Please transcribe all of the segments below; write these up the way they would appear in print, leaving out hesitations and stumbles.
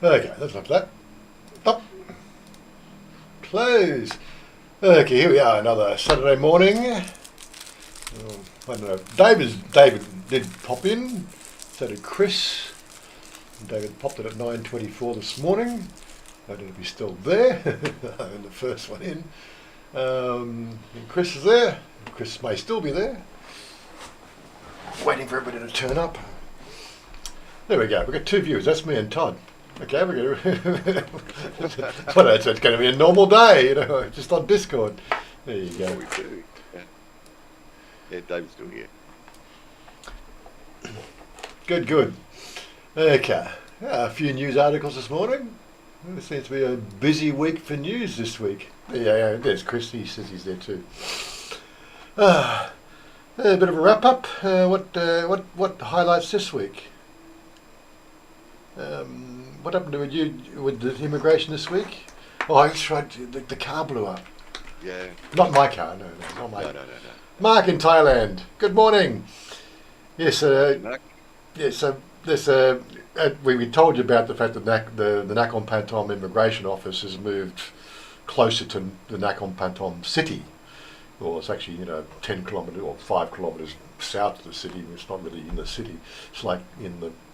Okay, that's enough of that. Up. Close. Okay, here we are, another Saturday morning. I don't know. David did pop in. So did Chris. David popped in at 9:24 this morning. I don't know if he's still there. I'm the first one in. And Chris is there. Chris may still be there. Waiting for everybody to turn up. There we go. We've got two viewers. That's me and Todd. Okay, we're going well, it's going to be a normal day, just on Discord. There you go. We do. Yeah, David's still here. Good. Okay. A few news articles this morning. It seems to be a busy week for news this week. Yeah, there's Chris. He says he's there too. A bit of a wrap up. What highlights this week? What happened with the immigration this week? Oh, that's right. The car blew up. Yeah. Not my car. No, not my. No. Mark in Thailand. Good morning. Yes. Yes. So there's we told you about the fact that the Nakhon Pathom immigration office has moved closer to the Nakhon Pathom city. Well, it's actually 10 kilometres or 5 kilometres south of the city. It's not really in the city. It's like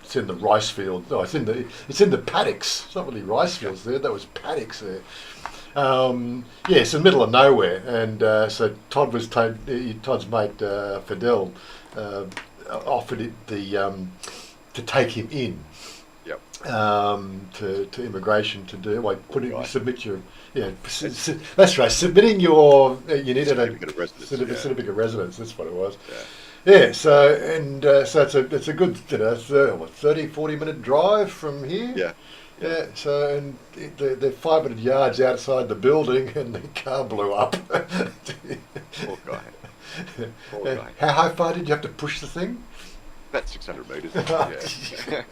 it's in the rice field. No, it's in the paddocks. It's not really rice fields there. That was paddocks there. It's in the middle of nowhere. And so Todd's mate Fidel offered it to take him in. Yep. To immigration to do. Submit your. Yeah, that's right. Submitting you needed certificate of residence. That's what it was. Yeah. So it's a good 30-40 minute drive from here. Yeah. Yeah. So and they're 500 yards outside the building, and the car blew up. Poor guy. How far did you have to push the thing? About 600 metres. Yeah.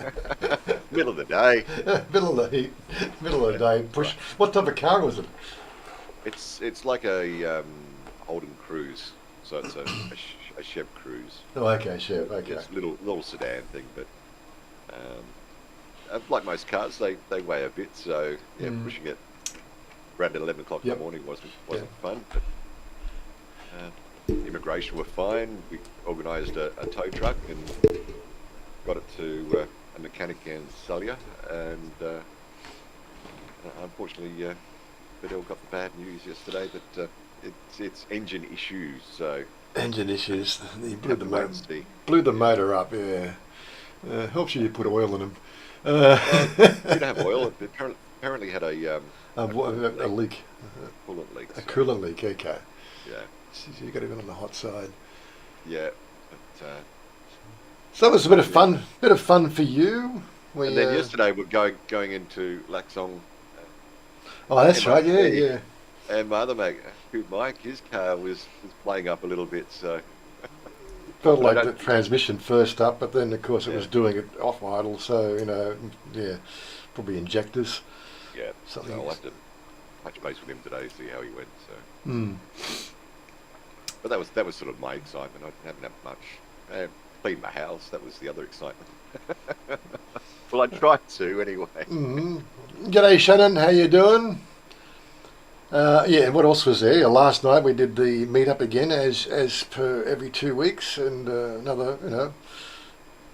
Middle of the day. Middle of the day. Push. Right. What type of car was it? It's like a Holden Cruise, so it's a Chev Cruise. Oh, okay, Chev. Okay. It's a little sedan thing, but like most cars, they weigh a bit. So pushing it around 11 o'clock in the morning wasn't fun. But immigration were fine. We organised a tow truck and got it to a mechanic in Salya, and unfortunately Fidel got the bad news yesterday that it's engine issues. So engine issues. He blew the motor up. Yeah. Helps you put oil in them. We didn't have oil. It apparently had a leak. Coolant leak. A coolant leak. Okay. Yeah. So you got to go on the hot side. Yeah. So it was a bit of fun for you. And then yesterday we're going into Laksong. Oh, that's right. Yeah. And my other mate, Mike, his car was playing up a little bit, so. Felt like the transmission first up, but then of course it was doing it off idle, so probably injectors. Yeah. Something. So I'll have to touch base with him today, see how he went. So. But that was sort of my excitement. I haven't had much. Cleaned my house. That was the other excitement. Well, I tried to anyway. G'day, Shannon. How you doing? What else was there? Last night we did the meet up again, as per every 2 weeks, and another,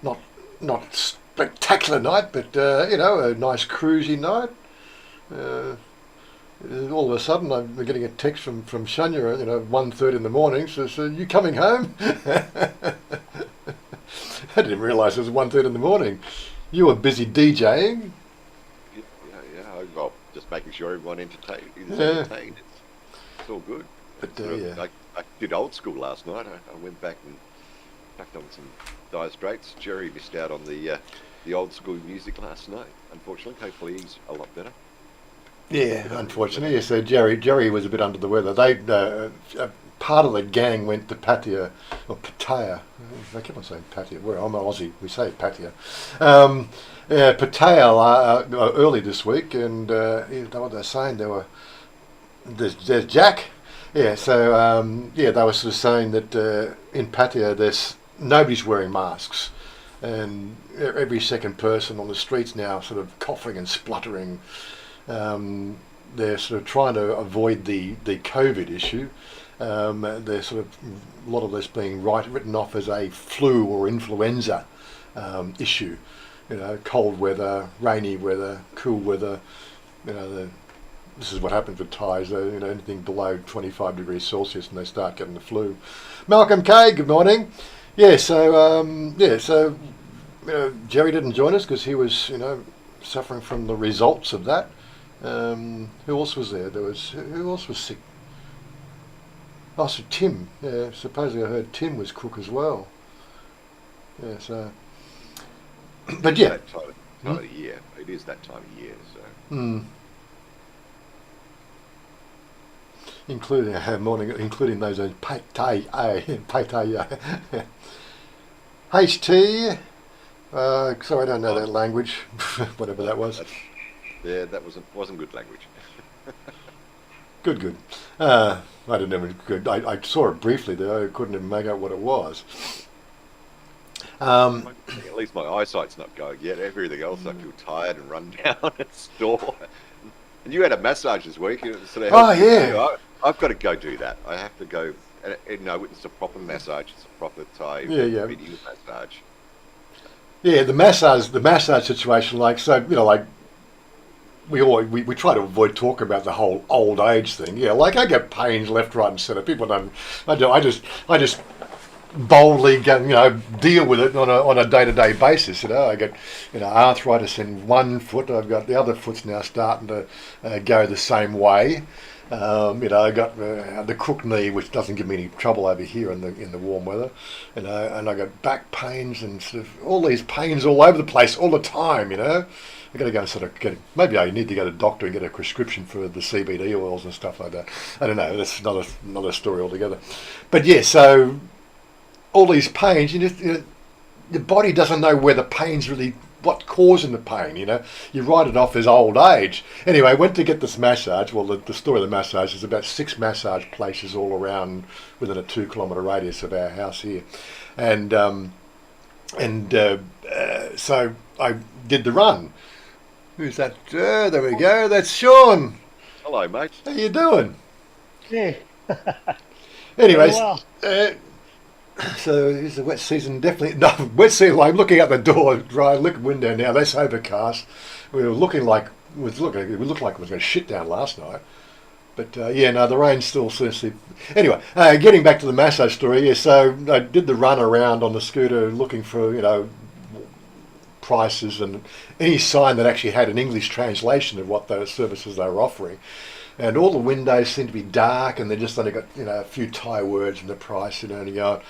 not spectacular night, but a nice cruisy night. All of a sudden, I'm getting a text from Chanya, 1:30 in the morning. So you coming home? I didn't realise it was 1:30 in the morning. You were busy DJing. Yeah. Well, just making sure everyone is entertained. It's all good. But I did old school last night. I went back and packed on some Dire Straits. Jerry missed out on the old school music last night. Unfortunately, hopefully he's a lot better. Yeah, unfortunately. So Jerry was a bit under the weather. They part of the gang went to Pattaya. I keep on saying Pattaya. I'm Aussie. We say Pattaya. Pattaya early this week, and what they're saying, there's Jack. Yeah, so they were sort of saying that in Pattaya, nobody's wearing masks. and every second person on the streets now sort of coughing and spluttering. They're sort of trying to avoid the COVID issue. They're sort of a lot of this being written off as a flu or influenza issue. You know, cold weather, rainy weather, cool weather. You know, this is what happens with Thais. You know, anything below 25 degrees Celsius, and they start getting the flu. Malcolm K, good morning. Yeah, so Jerry didn't join us because he was, suffering from the results of that. Who else was there? Who else was sick? Oh, so Tim. Yeah, supposedly I heard Tim was crook as well. Yeah, so. But yeah. That time of the year. It is that time of year, so. Including those pate HT. Sorry, I don't know that language. Whatever that was. That wasn't good language. Good. I didn't know it was good. I saw it briefly there. I couldn't even make out what it was. At least my eyesight's not going yet. Everything else, I feel tired and run down and sore. And you had a massage this week. Sort of I've got to go do that. I have to go. It's a proper massage. It's a proper Thai video massage. Yeah, the massage situation. Like we try to avoid talking about the whole old age thing. Yeah, like I get pains left, right, and centre. People don't. I just boldly deal with it on a day-to-day basis. I get arthritis in one foot. I've got the other foot's now starting to go the same way. I got the crook knee, which doesn't give me any trouble over here in the warm weather. And I got back pains and sort of all these pains all over the place all the time. I got to go and sort of maybe I need to go to the doctor and get a prescription for the CBD oils and stuff like that. I don't know. That's another story altogether. But yeah, so all these pains, your body doesn't know where the pain's really, what's causing the pain, You write it off as old age. Anyway, I went to get this massage. Well, the story of the massage is about 6 massage places all around within a 2-kilometre radius of our house here. And so I did the run. Who's that? There we go. That's Sean. Hello, mate. How you doing? Yeah. Anyways, Well. So is the wet season definitely? No, wet season. I'm looking out the door, look at the window now. That's overcast. We looked like it was going to shit down last night. But the rain still seems to. Anyway, getting back to the massage story. Yeah, so I did the run around on the scooter looking for prices and any sign that actually had an English translation of what those services they were offering. And all the windows seem to be dark, and they just only got a few Thai words in the price. And you go,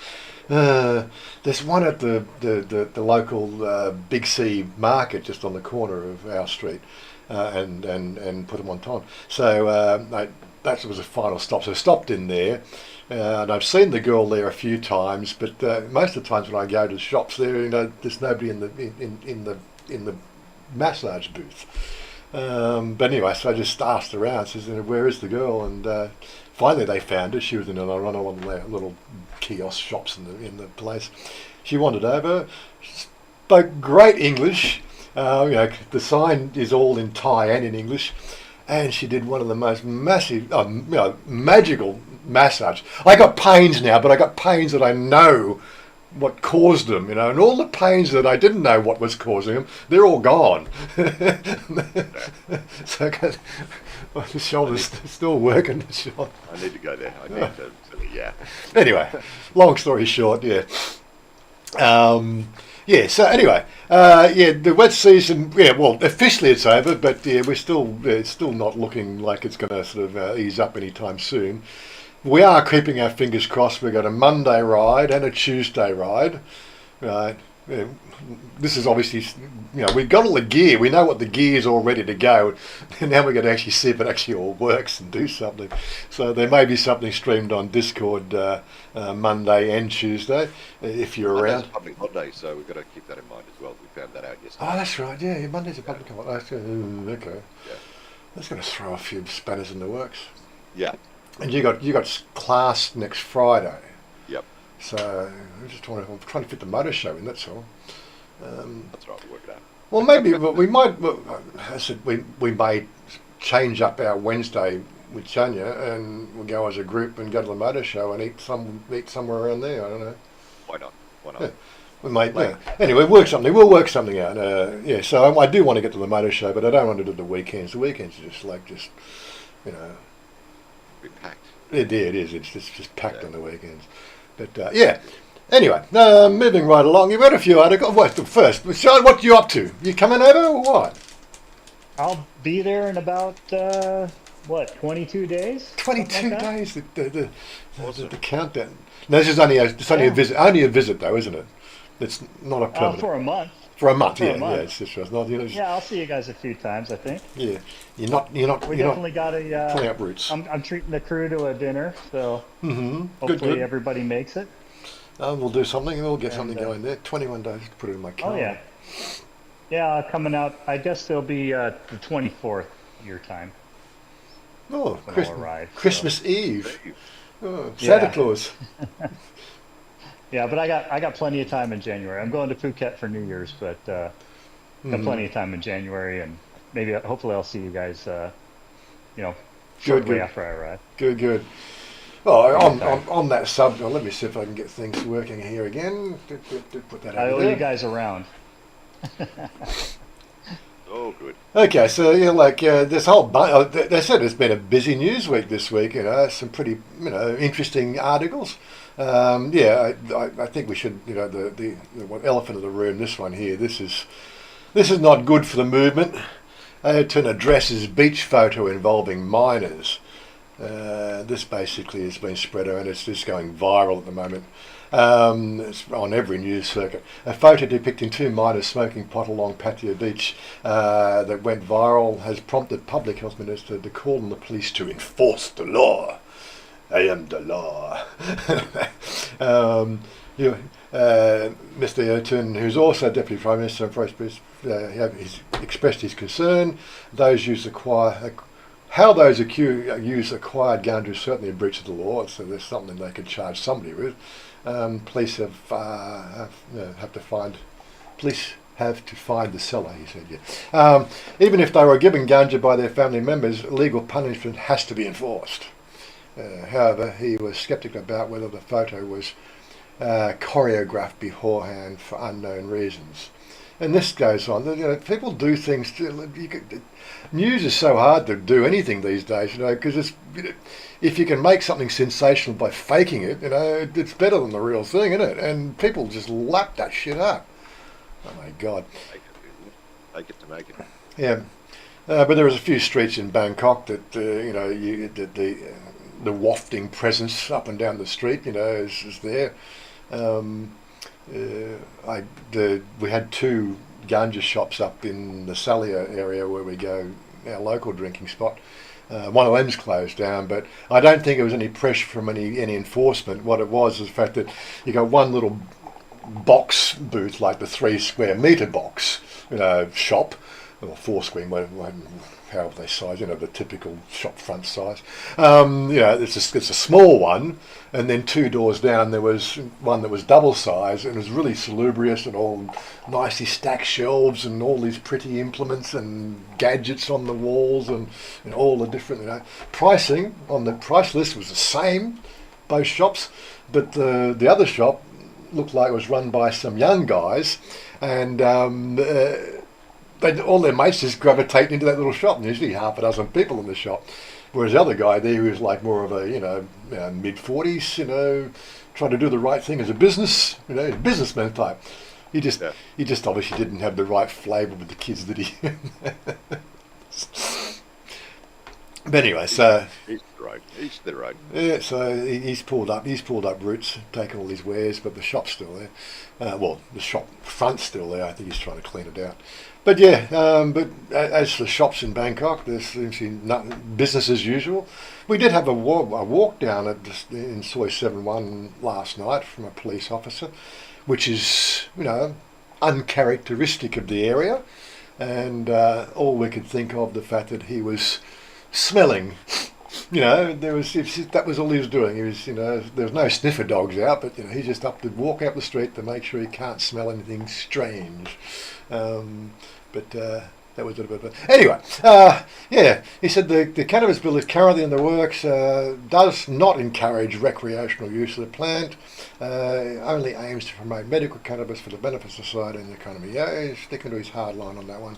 there's one at the local Big C market just on the corner of our street, and put them on time. So that was a final stop. So I stopped in there, and I've seen the girl there a few times, but most of the times when I go to the shops there, there's nobody in the massage booth. But anyway, so I just asked around, says, where is the girl? And finally they found her. She was in one of the little kiosk shops in the place. She wandered over, spoke great English. The sign is all in Thai and in English. And she did one of the most massive, magical massage. I got pains now, but I got pains that I know what caused them, and all the pains that I didn't know what was causing them, they're all gone. So the shoulder's still working. I need to go there. I need to, yeah. Anyway, long story short, yeah. So anyway, the wet season, well, officially it's over, but we're still not looking like it's going to sort of ease up anytime soon. We are keeping our fingers crossed. We've got a Monday ride and a Tuesday ride. Right. This is obviously, we've got all the gear. We know what the gear is all ready to go. And now we're going to actually see if it actually all works and do something. So there may be something streamed on Discord Monday and Tuesday if you're around. Monday's a public holiday, so we've got to keep that in mind as well. We found that out yesterday. Oh, that's right. Yeah, Monday's a public holiday. Okay. Yeah. That's going to throw a few spanners in the works. Yeah. And you got class next Friday. Yep. So I'm trying to fit the motor show in. That's all. That's right. We'll work it out. Well, maybe but we might. Well, I said we may change up our Wednesday with Chanya, and we'll go as a group and go to the motor show and eat somewhere around there. I don't know. Why not? Why not? Yeah. We might. Yeah. Anyway, We'll work something out. Yeah. So I do want to get to the motor show, but I don't want to do the weekends. The weekends are just you know. Be packed. It is. It's just packed on the weekends. But yeah. Anyway, moving right along. You've got a few articles. Well, first, Sean, what you up to? You coming over or what? I'll be there in about 22 days. 22 like days. The Awesome. countdown. No, this is only a visit. Only a visit though, isn't it? It's not a permanent. For a month. For a month, For a yeah, month. yeah. It's just not. Yeah, I'll see you guys a few times. I think Yeah, you're not. we You're definitely not got a. pulling up roots. I'm treating the crew to a dinner, so Good. hopefully everybody makes it. We'll do something. We'll get something And, going there. 21 days. Put it in my Oh calendar. yeah, coming out. I guess it'll be the 24th your time Oh, when I'll arrive. so. Christmas Eve. Hey, Oh, Santa Yeah. Claus. Yeah, but I got plenty of time in January. I'm going to Phuket for New Year's, but got plenty of time in January, and maybe hopefully I'll see you guys. Shortly good. after I arrive. Good. Oh, Okay. on that subject, let me see if I can get things working here again. Put that I over owe there. you guys around. Oh, good. Okay, so this whole they said it's been a busy news week this week. Some pretty interesting articles. I think we should the elephant in the room. This one here. This is not good for the movement. Ayrton addresses beach photo involving minors. This basically has been spread around. It's just going viral at the moment. It's on every news circuit. A photo depicting two minors smoking pot along Patio Beach that went viral has prompted Public Health Minister to call on the police to enforce the law. I am the law. Mr. Ayrton, who's also Deputy Prime Minister and he's expressed his concern. How those use acquired guns is certainly a breach of the law, so there's something they could charge somebody with. Police have to find the seller, he said. Yeah. Even if they were given ganja by their family members, legal punishment has to be enforced. However, he was sceptical about whether the photo was choreographed beforehand for unknown reasons. And this goes on. People do things. News is so hard to do anything these days, because if you can make something sensational by faking it, it's better than the real thing, isn't it? And people just lap that shit up. Oh my God. Take it to make it. Yeah. But there was a few streets in Bangkok that the wafting presence up and down the street, is there. We had two ganja shops up in the Salia area where we go, our local drinking spot. One of them's closed down, but I don't think it was any pressure from any enforcement. What it was the fact that you got one little box booth, like the 3 square metre box, shop, or 4 square, however they size, the typical shop front size. It's a small one, and then 2 doors down there was one that was double size, and it was really salubrious and all nicely stacked shelves and all these pretty implements and gadgets on the walls and all the different, pricing on the price list was the same, both shops, but the other shop looked like it was run by some young guys, and all their mates just gravitate into that little shop, and usually half a dozen people in the shop. Whereas the other guy there, who was like more of a mid-40s, trying to do the right thing as a businessman type. He just obviously didn't have the right flavour with the kids that he. But anyway, so Each their own. yeah, so he's pulled up roots, taken all his wares, but the shop's still there. The shop front's still there. I think he's trying to clean it out. But yeah, but as for the shops in Bangkok, there seems to be business as usual. We did have a walk down in Soi 71 last night from a police officer, which is uncharacteristic of the area, and all we could think of the fact that he was smelling You know, that was all he was doing. He was, you know, there was no sniffer dogs out, but you know, he's just up to walk out the street to make sure he can't smell anything strange. But that was a bit of a... Anyway, yeah, he said the cannabis bill is currently in the works, does not encourage recreational use of the plant, only aims to promote medical cannabis for the benefit of society and the economy. Yeah, he's sticking to his hard line on that one.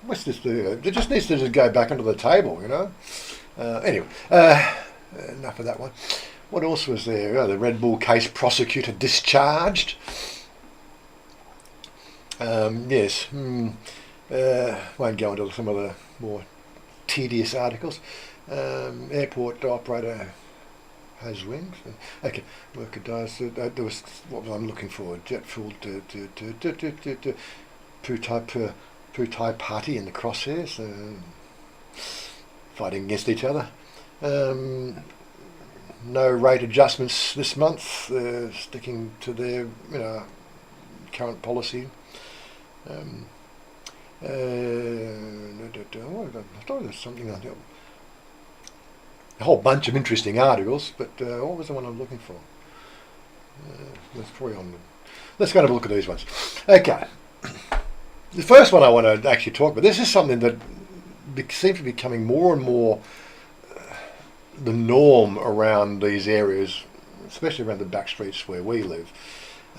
What's this do? It just needs to just go back onto the table, you know. Anyway, enough of that one. What else was there? Oh, the Red Bull case prosecutor discharged. Yes. Won't go into some of the more tedious articles. Airport operator has wings. Okay, worker dies. There was what was I'm looking for? Jet fuel to Putai party in the crosshairs, fighting against each other. No rate adjustments this month, sticking to their current policy. I thought there was something on there. A whole bunch of interesting articles, but what was the one I'm looking for? Let's probably on. Let's go and have a look at these ones. Okay. The first one I want to actually talk about, this is something that seems to be becoming more and more the norm around these areas, especially around the back streets where we live.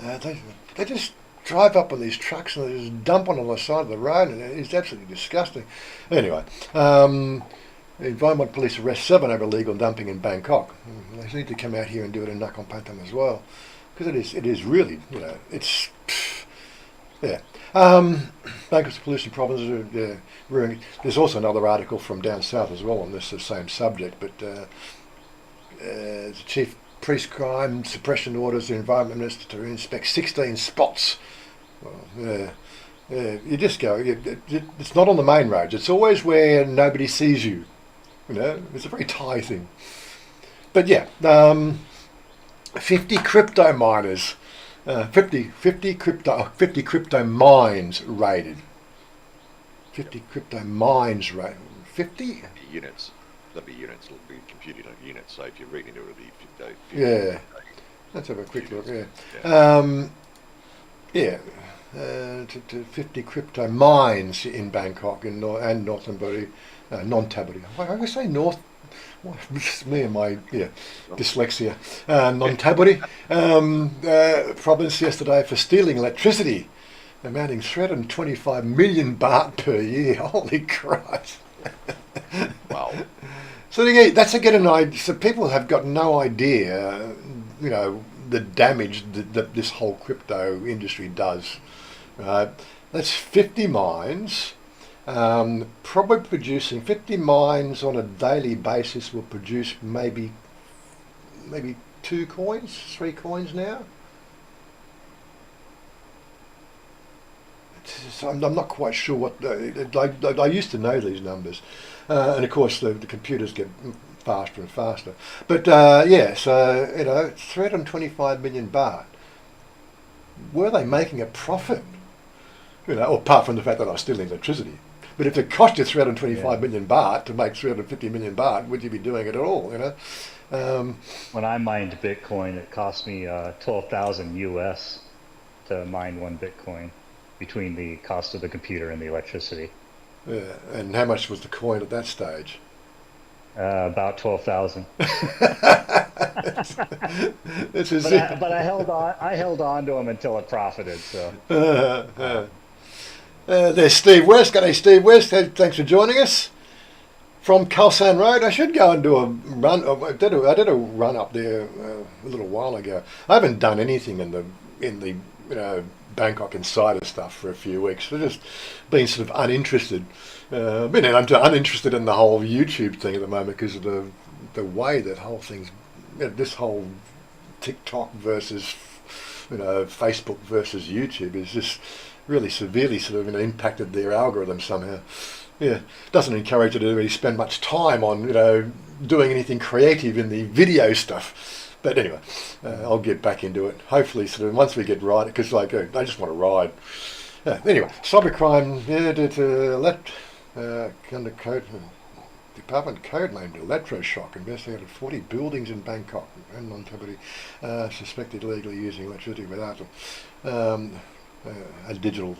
They just drive up on these trucks and they just dump on the side of the road, and it's absolutely disgusting. Anyway, Environment Police arrest 7 over illegal dumping in Bangkok. They need to come out here and do it in Nakhon Pathom as well, because it is really, it's... Yeah. Bangkok's pollution problems are ruining. There's also another article from down south as well on this the same subject, but the chief priest crime suppression orders the environment minister to inspect 16 spots. Well, you just go. It's not on the main roads. It's always where nobody sees you. It's a very Thai thing. But yeah, 50 crypto miners. 50 crypto mines raided. 50 crypto mines raided. 50 units. There'll be units. It'll be computed on units. So if you're reading it, it'll be 50. Yeah. Let's have a quick look. Yeah. To 50 crypto mines in Bangkok and North Tamburi, non-Tamburi. I always say North. Well, me and my dyslexia. Non-Tamburi province yesterday for stealing electricity, amounting 325 million baht per year. Holy Christ! Wow. So that's again an idea. So people have got no idea, the damage that this whole crypto industry does. Right? That's 50 mines. Probably producing 50 mines on a daily basis will produce maybe 2 coins, 3 coins now. I'm not quite sure what I used to know these numbers, and of course the computers get faster and faster. But so 325 million baht. Were they making a profit? Apart from the fact that I was stealing electricity. But if it cost you 325 million baht to make 350 million baht, would you be doing it at all? When I mined Bitcoin, it cost me 12,000 US to mine 1 Bitcoin, between the cost of the computer and the electricity. Yeah, and how much was the coin at that stage? About 12,000. But I held on. I held on to them until it profited. So. There's Steve West. G'day, Steve West. Thanks for joining us from Khalsan Road. I should go and do a run. I did a run up there a little while ago. I haven't done anything in the Bangkok Insider stuff for a few weeks. I've just been sort of uninterested. I'm uninterested in the whole YouTube thing at the moment because of the way that whole thing's, this whole TikTok versus Facebook versus YouTube is just really severely sort of impacted their algorithm somehow. Yeah, doesn't encourage you to really spend much time on doing anything creative in the video stuff. But anyway, I'll get back into it. Hopefully, sort of once we get right, because I just want to ride. Anyway, cybercrime. Undercoat. Department code named electroshock investigated 40 buildings in Bangkok and non-property suspected illegally using electricity without a digital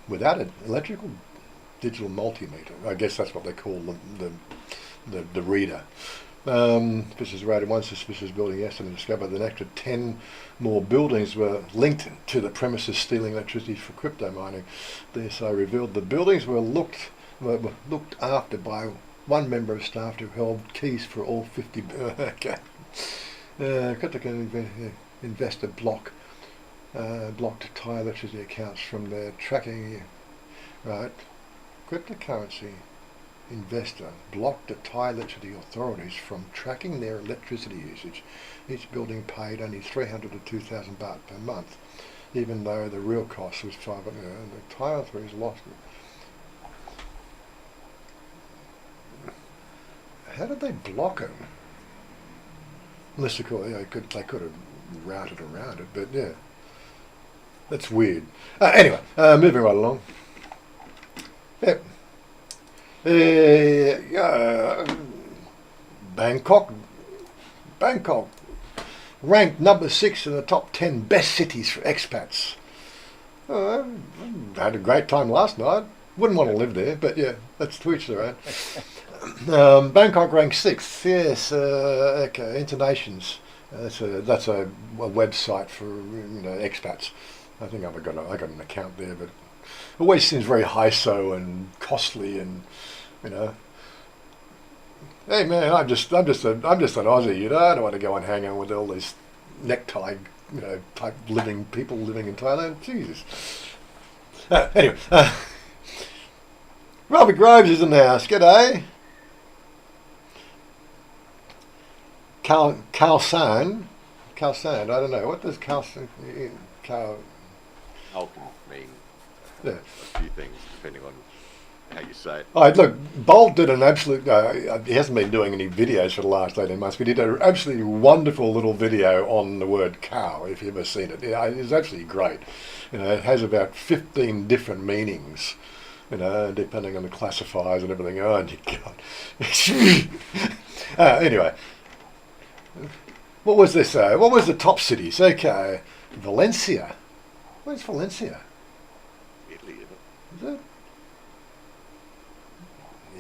without an electrical digital multimeter. I guess that's what they call the reader. Officers raided one suspicious building yesterday and discovered that an extra 10 more buildings were linked to the premises stealing electricity for crypto mining. The SA revealed the buildings were looked after by one member of staff who held keys for all 50. Okay. Crypto investor blocked Thai electricity accounts from their tracking. Right. Cryptocurrency investor blocked the Thai electricity authorities from tracking their electricity usage. Each building paid only 300 to 2,000 baht per month, even though the real cost was 500. The Thai authorities lost it. How did they block it? Unless of course, they could have routed around it, but yeah, that's weird. Anyway, moving right along. Yep. Bangkok ranked number 6 in the top 10 best cities for expats. I had a great time last night. Wouldn't want to live there, but yeah, that's to each their own. Bangkok ranked 6th. Yes, okay. Internations. That's a website for expats. I think I got an account there, but it always seems very HISO and costly and. Hey man, I'm just an Aussie, I don't want to go and hang out with all these necktie, type people living in Thailand. Jesus. Anyway, Robert Groves is in the house. G'day. Khalsan. I don't know. What does Khalsan mean? Can mean a few things depending on how you say it. Look, Bolt did an absolute. He hasn't been doing any videos for the last 18 months, but he did an absolutely wonderful little video on the word cow. If you've ever seen it, it's absolutely great. It has about 15 different meanings. Depending on the classifiers and everything. Oh, God. Anyway, what was this? What was the top cities? Okay, Valencia. Where's Valencia? Italy, Is it?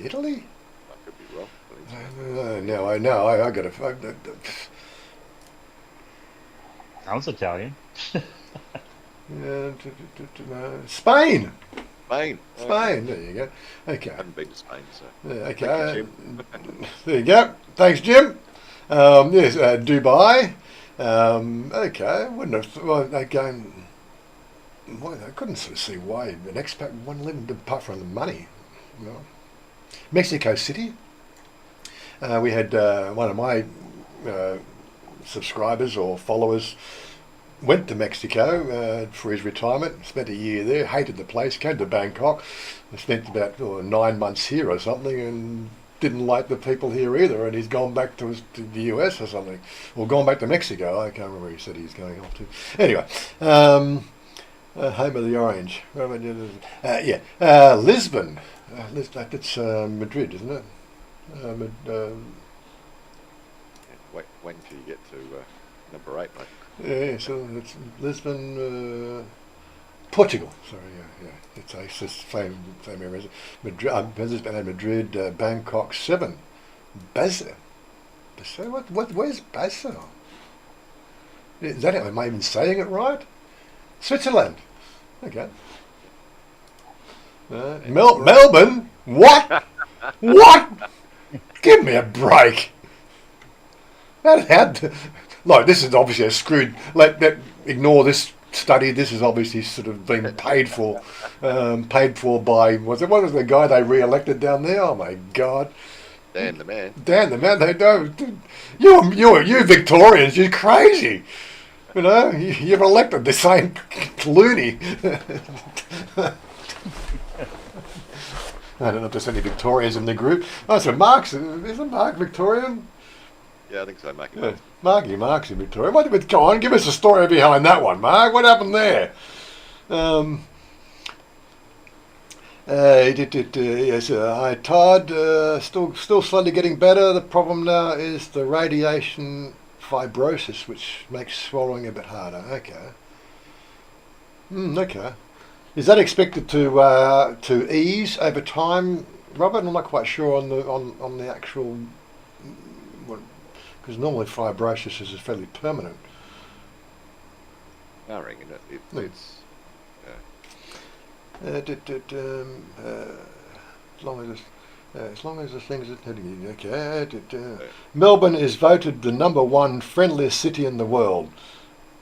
Italy? I could be wrong. No, I know. I got to. Sounds Italian. Spain. Spain. Spain. There you go. Okay. I haven't been to Spain, so. Okay. Thank you, There you go. Thanks, Jim. Yes, Dubai. Okay. Wouldn't have. Again, I couldn't sort of see why an expat wouldn't live apart from the money. Mexico City. We had one of my subscribers or followers went to Mexico for his retirement, spent a year there, hated the place, came to Bangkok, spent about 9 months here or something and didn't like the people here either, and he's gone back to the US or something, or gone back to Mexico. I can't remember where he said he's going off to. Anyway, home of the orange. Lisbon. That's Madrid, isn't it? When can you get to number 8, mate? Yeah, so it's Lisbon, Portugal. Sorry, yeah. It's just same area. Madrid, Bangkok 7, Basel. Where's Basel? Is that am I even saying it right? Switzerland. Okay. Melbourne? What? What? Give me a break. Look, this is obviously a screwed. Ignore this study. This is obviously sort of been paid for by. What was the guy they re-elected down there? Oh my God. Dan the man. They don't. You Victorians, you're crazy. You've elected the same loony. I don't know if there's any Victorians in the group. Oh, so isn't Mark Victorian? Yeah, I think so, Mark. Yeah. Mark's in Victoria. Go on, give us a story behind that one, Mark. What happened there? Yes, hi Todd. Still slowly getting better. The problem now is the radiation fibrosis, which makes swallowing a bit harder. Okay. Okay. Is that expected to ease over time, Robert? I'm not quite sure on the actual, because normally fibrosis is fairly permanent. I reckon it's As long as as long as the things are okay. Melbourne is voted the #1 friendliest city in the world.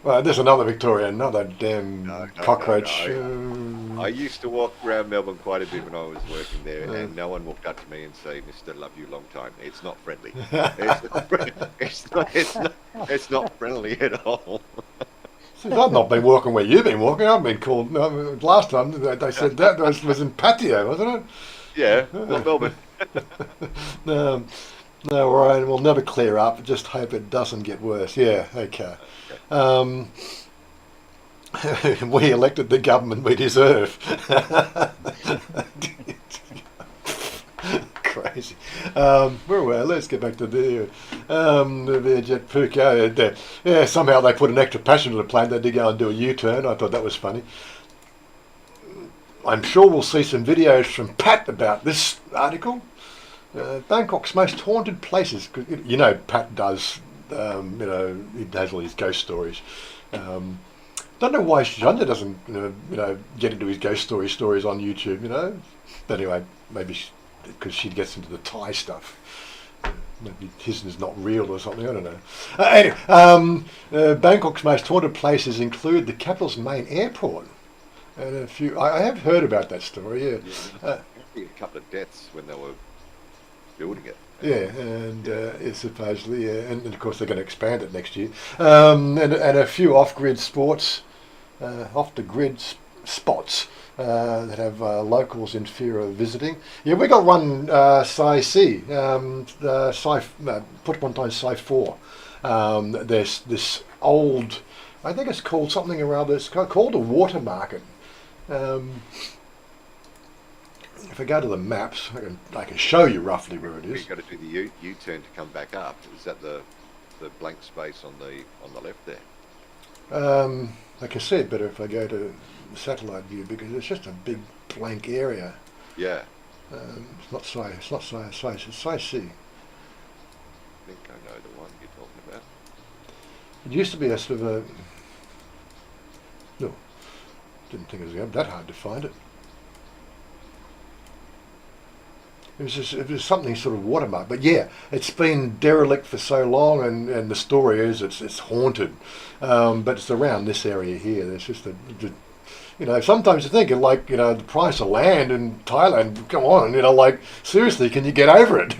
Well, there's another Victorian, another damn cockroach. I used to walk around Melbourne quite a bit when I was working there, and no one walked up to me and say, "Mr. Love you long time." It's not friendly. It's not. It's not friendly at all. See, I've not been walking where you've been walking. I've been called. Last time they said that was in patio, wasn't it? Yeah, well, Melbourne. No, no, Ryan, we'll never clear up. Just hope it doesn't get worse. Yeah, okay. We elected the government we deserve. Crazy. Where were we? Let's get back to the Vietjet PopeKael. Yeah, somehow they put an extra passenger to the plane. They did go and do a U-turn. I thought that was funny. I'm sure we'll see some videos from Pat about this article. Bangkok's most haunted places. You know, Pat does. He has all these ghost stories. Don't know why Chanya doesn't, get into his ghost stories on YouTube. But anyway, maybe because she gets into the Thai stuff. Maybe his is not real or something. I don't know. Anyway, Bangkok's most haunted places include the capital's main airport. And a few, I have heard about that story. Yeah, a couple of deaths when they were building it. Yeah, and supposedly, and of course they're going to expand it next year. And a few off-grid sports, off-the-grid spots that have locals in fear of visiting. Yeah, we got one Psi C, put one time Psi 4. There's this old, I think it's called something around. It's called a water market. If I go to the maps, I can show you roughly where it is. You've got to do the U-turn to come back up. Is that the blank space on the left there? I can see it better if I go to satellite view because it's just a big blank area. Yeah. It's not Psi. It's not Psi. It's Psi C. I think I know the one you're talking about. It used to be a sort of a. No, didn't think it was that hard to find it. It was something sort of watermark, but yeah, it's been derelict for so long, and the story is it's haunted, but it's around this area here. There's just sometimes you think of the price of land in Thailand. Come on, seriously, can you get over it?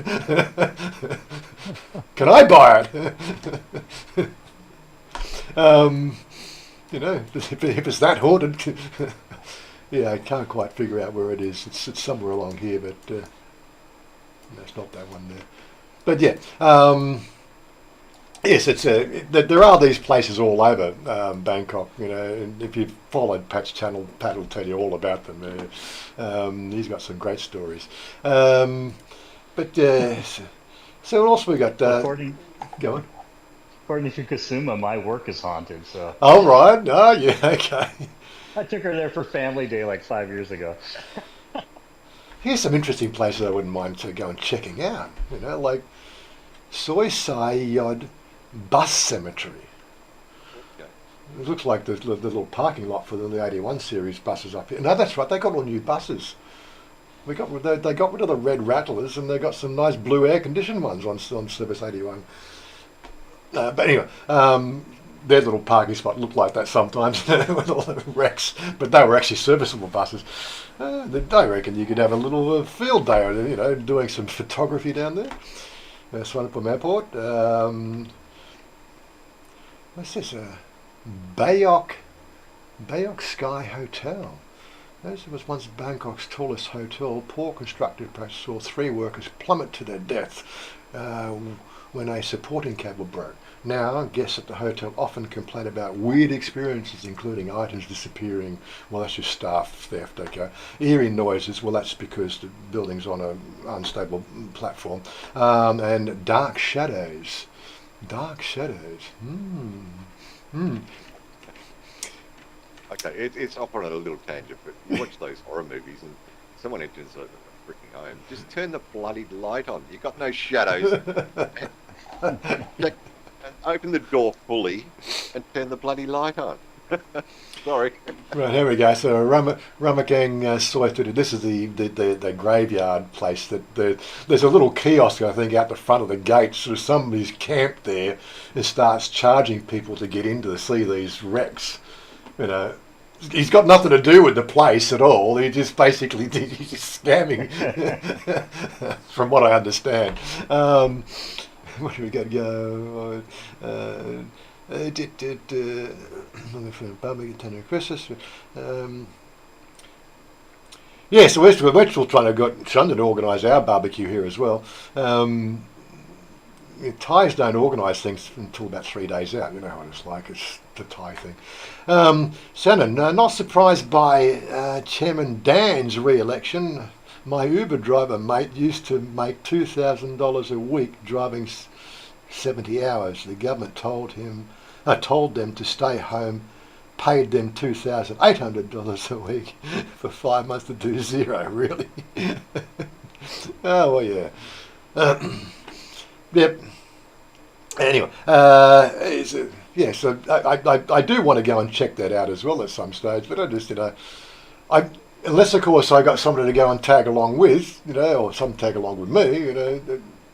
Can I buy it? If it's that haunted, yeah, I can't quite figure out where it is. It's somewhere along here, but. That's not that one there, but yeah, yes, there are these places all over Bangkok, and if you've followed Pat's channel, Pat will tell you all about them. He's got some great stories, so what else we got? Go on. According to Kusuma, my work is haunted. So. All right. Oh yeah. Okay. I took her there for family day like 5 years ago. Here's some interesting places I wouldn't mind to go and checking out. Like Soi Sai Yod Bus Cemetery. Okay. It looks like the little parking lot for the 81 series buses up here. No, that's right. They got all new buses. They got rid of the red rattlers, and they got some nice blue air-conditioned ones on Service 81. But anyway, their little parking spot looked like that sometimes with all the wrecks, but they were actually serviceable buses. I reckon you could have a little field day, doing some photography down there. Swanepoel Airport. What's this? Bayok Sky Hotel. This was once Bangkok's tallest hotel. Poor constructed practice saw 3 workers plummet to their death when a supporting cable broke. Now, guests at the hotel often complain about weird experiences, including items disappearing. Well, that's just staff theft, okay. Eerie noises, well, that's because the building's on an unstable platform. And dark shadows. Dark shadows. Okay, it's off on a little tangent, but you watch those horror movies and someone enters a freaking home. Just turn the bloody light on. You've got no shadows. And open the door fully and turn the bloody light on. Sorry. Right, here we go. So Ramakang Soy, this is the graveyard place. There's a little kiosk, I think, out the front of the gate. So somebody's camped there and starts charging people to get in to see these wrecks. You know, he's got nothing to do with the place at all. He's just scamming, from what I understand. What do we got to go? Christmas. Yeah, so we're still trying to get Chanya to organise our barbecue here as well. Thais don't organise things until about 3 days out. You know what it's like. It's the Thai thing. Shannon, not surprised by Chairman Dan's re-election. My Uber driver mate used to make $2,000 a week driving 70 hours. The government told them to stay home, paid them $2,800 a week for 5 months to do zero. Really? Oh well, yeah. Yep. Anyway, yeah. So I do want to go and check that out as well at some stage, but I just unless of course I got somebody to go and tag along with, or some tag along with me,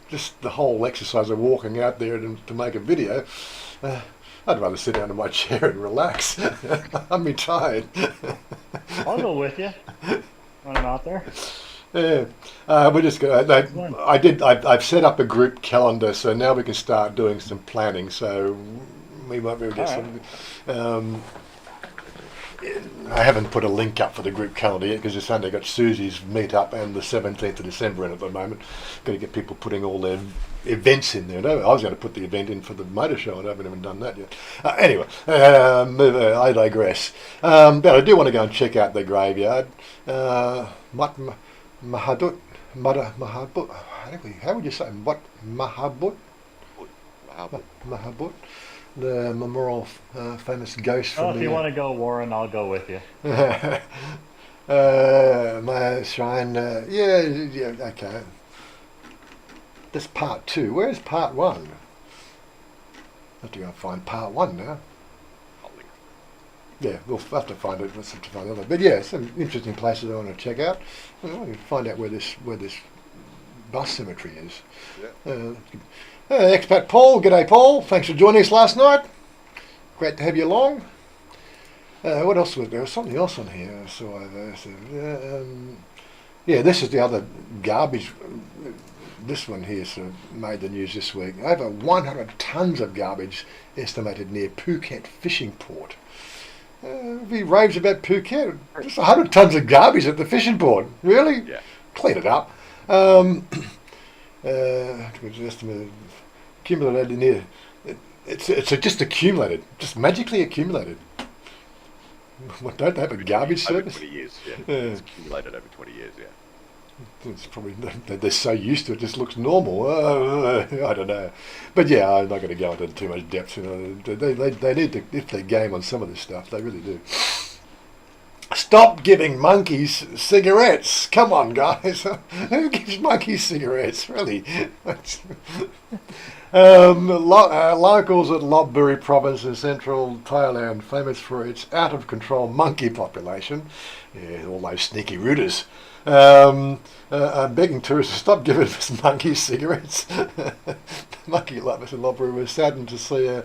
just the whole exercise of walking out there to make a video. I'd rather sit down in my chair and relax. I'm retired. I'll go with you when I'm out there. Yeah, we're just gonna. I've set up a group calendar, so now we can start doing some planning. So we might be able to get some. I haven't put a link up for the group calendar yet because it's only got Susie's meet up and the 17th of December in at the moment. Got to get people putting all their events in there. I was going to put the event in for the motor show and I haven't even done that yet. Anyway, I digress. But I do want to go and check out the graveyard. Mahabut. How would you say? What Mahabut? Mahabut. The memorial famous ghost from if you want to go, Warren, I'll go with you. My shrine, yeah, okay. That's part 2. Where's part 1? I have to go and find part 1 now. Yeah, we'll have to find it. Let's have to find it. But yeah, some interesting places I want to check out. I want to find out where this bus cemetery is. Yeah. Expat Paul, g'day Paul, thanks for joining us last night. Great to have you along. What else was there? There was something else on here I saw over. Yeah, this is the other garbage. This one here sort of made the news this week. Over 100 tonnes of garbage estimated near Phuket fishing port. He raves about Phuket. Just 100 tonnes of garbage at the fishing port. Really? Yeah. Clean it up. Accumulated near. It's just accumulated, just magically accumulated. What, don't they have a garbage service? Over 20 years, yeah. It's accumulated over 20 years, yeah. It's probably they're so used to it, just looks normal. I don't know, but yeah, I'm not going to go into too much depth. They need to lift their game on some of this stuff. They really do. Stop giving monkeys cigarettes. Come on, guys. Who gives monkeys cigarettes, really? Locals at Lopburi province in central Thailand, famous for its out-of-control monkey population. Yeah, all those sneaky rooters. Are begging tourists to stop giving us monkeys cigarettes. Monkey lovers in Lopburi were saddened to see a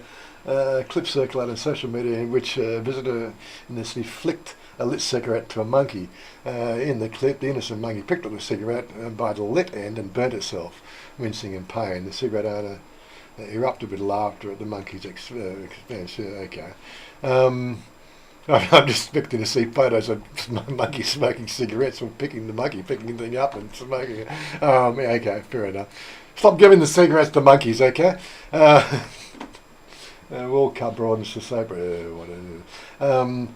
clip circulate on social media in which a visitor innocently flicked a lit cigarette to a monkey. In the clip, the innocent monkey picked up the cigarette by the lit end and burnt itself, wincing in pain. The cigarette owner erupted with laughter at the monkey's expense. Okay. I'm just expecting to see photos of monkeys smoking cigarettes or picking the thing up and smoking it. Okay, fair enough. Stop giving the cigarettes to monkeys, okay? World Cup bronze to Sabre, whatever.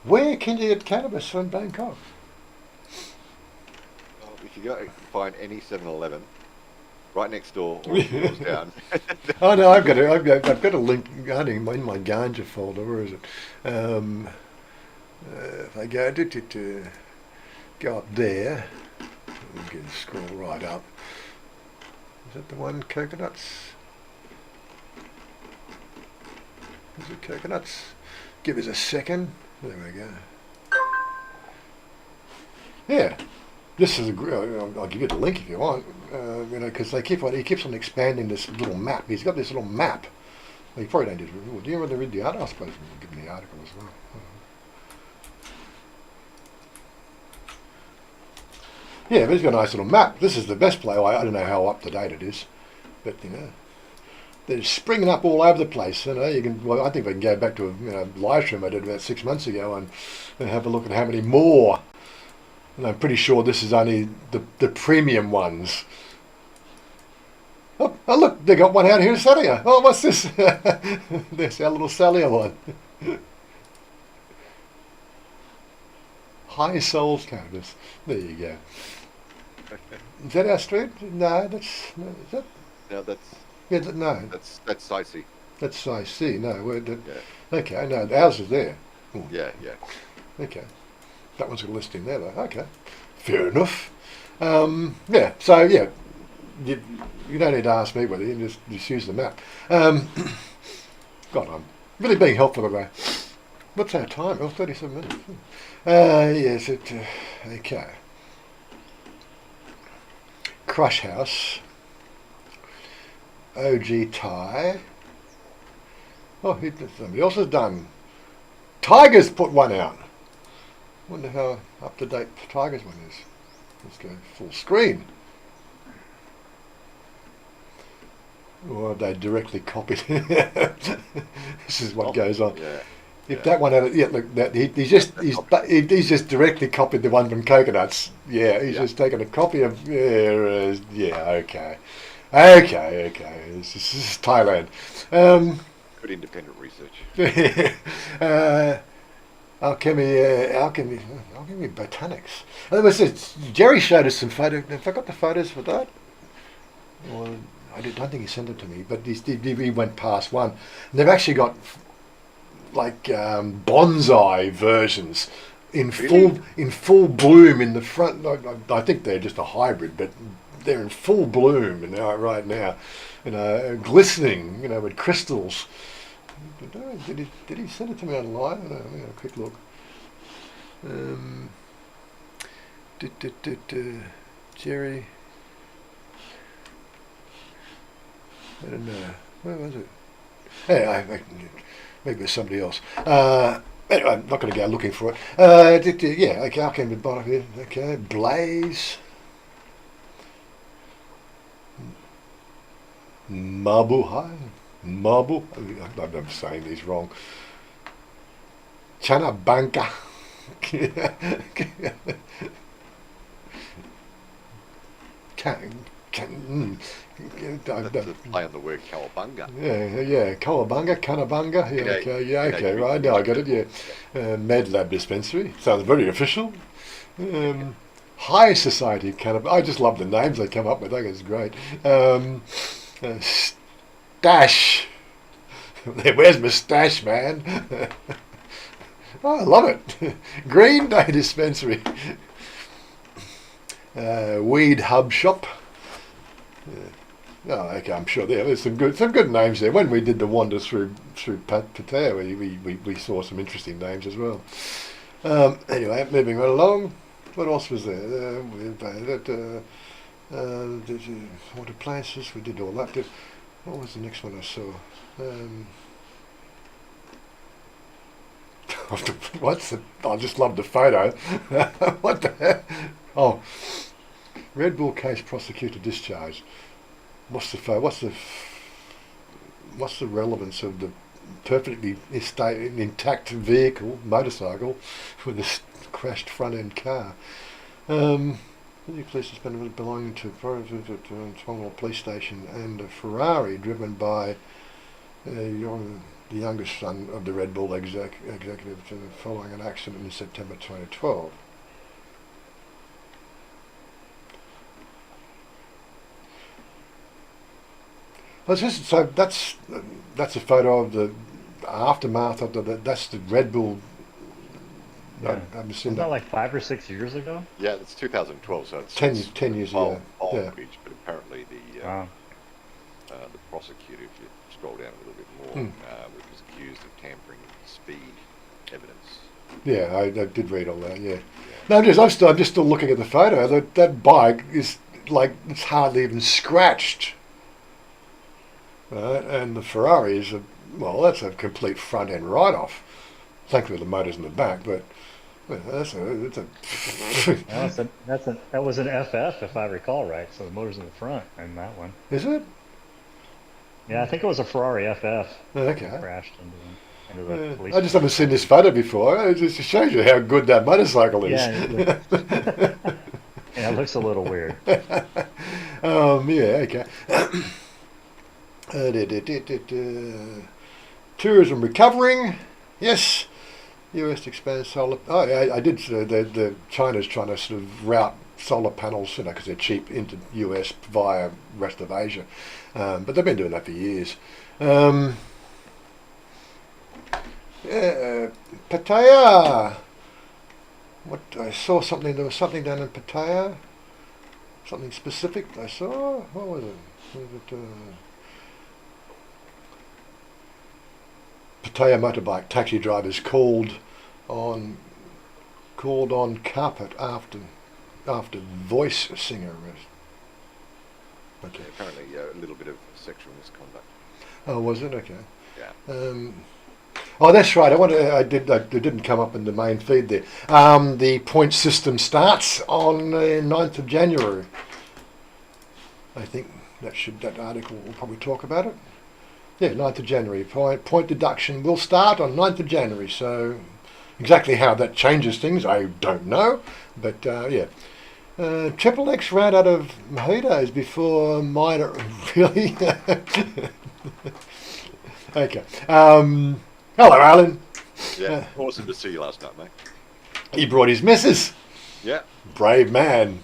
Where can you get cannabis from Bangkok? Well, if you go find any 7-Eleven right next door or a few doors down. Oh no, I've got a link in my ganja folder. Where is it? If I go up there, we can scroll right up. Is that the one? Coconuts? Is it coconuts? Give us a second. There we go. Yeah, this is I'll give you the link if you want. Because he keeps on expanding this little map. He's got this little map. Well, you probably don't do you want to read the article? I suppose you can give me the article as well. Yeah, but he's got a nice little map. This is the best play. I don't know how up to date it is, but they're springing up all over the place. You can. Well, I think we can go back to a live stream I did about 6 months ago and have a look at how many more. And I'm pretty sure this is only the premium ones. Oh, look, they got one out here in Chanya. Oh, what's this? There's our little Chanya one. High Souls Cannabis. There you go. Is that our street? No, is that? No, that's. Yeah, no. That's Icy. That's I see. No, Yeah. okay. No, ours is there. Ooh. Yeah. Okay, that one's got a listing there though. Okay, fair enough. Yeah. So yeah, you don't need to ask me whether you just use the map. God, I'm really being helpful today. What's our time? Oh, 37 minutes. Yes, okay. Crush House. OG Thai. Oh, somebody else has done. Tigers put one out. Wonder how up to date Tigers one is. Let's go full screen. Or they directly copied. This is what goes on. Yeah. If that one had it, yeah, look, he's just directly copied the one from Coconuts. Yeah, he's just taken a copy of. Okay. This is Thailand. Good independent research. Alchemy Botanics. Jerry showed us some photos. Have I got the photos for that? Well, I don't think he sent it to me, but he went past one. And they've actually got like bonsai versions in full bloom in the front. I think they're just a hybrid, but they're in full bloom right now, glistening, with crystals. Did he send it to me online? I don't know, a quick look. Jerry. I don't know. Where was it? Hey, maybe it's somebody else. Anyway, I'm not going to go looking for it. Okay, I came to the bottom here. Okay, Blaze. Mabuhai. I'm saying these wrong. Chanabanka. Play on the word cowabunga. Yeah, Kawabunga, Kanabunga. Okay, right now I got it. Yeah, Med Lab Dispensary sounds very official. High Society Cannabis. I just love the names they come up with. I think it's great. Stash. Where's my stash, man? Oh, I love it. Green Day Dispensary. Weed Hub Shop. Oh, okay, I'm sure there's some good names there. When we did the wander through Pattaya, we saw some interesting names as well. Anyway, moving right along. What else was there? Water plants. We did all that. What was the next one I saw? I just love the photo. What the heck? Oh, Red Bull case prosecutor discharged. What's the relevance of the perfectly intact vehicle, motorcycle, with a crashed front end car? The police suspended belonging to Tonga police station and a Ferrari driven by You're the youngest son of the Red Bull executive following an accident in September 2012. So that's a photo of the aftermath of that's the Red Bull. Yeah. I've seen Isn't that like 5 or 6 years ago? Yeah, it's 2012, so it's 10 years ago. Yeah. Footage, but apparently Wow. the prosecutor, if you scroll down a little bit more, was accused of tampering with speed evidence. Yeah, I did read all that. Yeah. No, I'm just still looking at the photo. That bike is like it's hardly even scratched. Right, and the Ferrari is that's a complete front end write off. Thankfully, the motor's in the back, but it's a. That was an FF if I recall right. So the motor's in the front in that one. Is it? Yeah, I think it was a Ferrari FF. Okay. Crashed into the police. I just haven't seen this photo before. It just shows you how good that motorcycle is. Yeah, yeah, it looks a little weird. Yeah, okay. Tourism recovering. Yes. US expands solar. Oh, yeah, I did. The China's trying to sort of route solar panels, because they're cheap, into US via rest of Asia. But they've been doing that for years. Pattaya. What I saw something. There was something down in Pattaya. Something specific I saw. What was it? Pattaya motorbike taxi drivers called on carpet after voice singer arrest. Okay. Yeah, apparently a little bit of sexual misconduct. Oh, was it? Okay. Yeah. Oh, that's right. It didn't come up in the main feed there. The point system starts on 9th of January. I think that article will probably talk about it. Yeah, 9th of January. Point deduction will start on 9th of January. So exactly how that changes things, I don't know. But yeah. Triple X ran out of mojitos before minor. Really? Okay. Hello, Alan. Yeah, awesome to see you last night, mate. He brought his missus. Yeah. Brave man.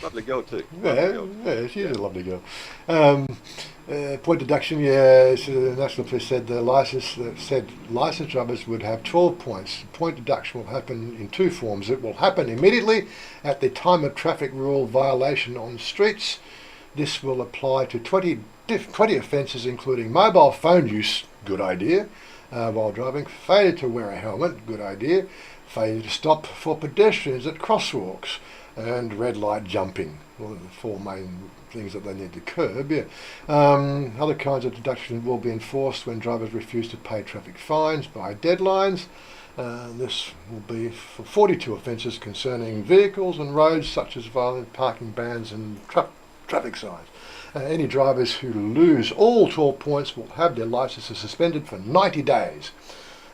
Lovely girl too. Yeah, she's a lovely girl. Point deduction, yeah. So the National Police said licensed drivers would have 12 points. Point deduction will happen in two forms. It will happen immediately at the time of traffic rule violation on streets. This will apply to 20 offences, including mobile phone use, good idea, while driving, failure to wear a helmet, good idea, failure to stop for pedestrians at crosswalks, and red light jumping. Well, the four main things that they need to curb. Yeah. Other kinds of deductions will be enforced when drivers refuse to pay traffic fines by deadlines. This will be for 42 offences concerning vehicles and roads, such as violent parking bans and traffic signs. Any drivers who lose all 12 points will have their licences suspended for 90 days.